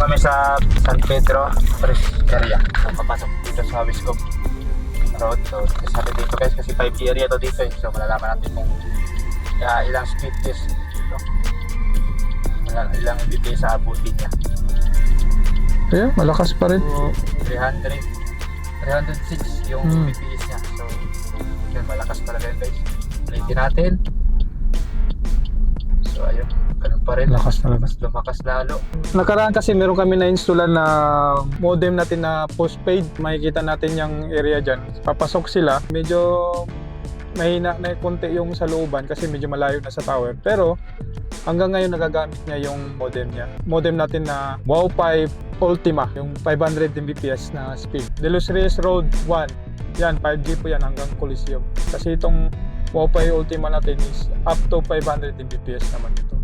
kami sa San Pedro Fresh area. So, papasok dito sa Wiscom Road. So, sabi dito guys kasi 5G area to dito. So, malalaman natin kung ilang speed test dito. Ilang Mbps sa abutin niya. Kaya malakas pa rin. So, 306 yung Mbps niya. So, yun, malakas talaga yun guys. Ulitin natin. So, ayun. Ganun pa rin. Lakas talaga. Mas lumakas lalo. Nakaraan kasi meron kami na-installan na modem natin na postpaid. Makikita natin yung area dyan. Papasok sila. Medyo mahina na konti yung sa looban kasi medyo malayo na sa tower. Pero hanggang ngayon nagagamit niya yung modem niya. Modem natin na Wow5 Ultima. Yung 500 Mbps na speed. De Los Reyes Road 1. Yan, 5G po yan hanggang Coliseum. Kasi itong Wow5 Ultima natin is up to 500 Mbps naman ito.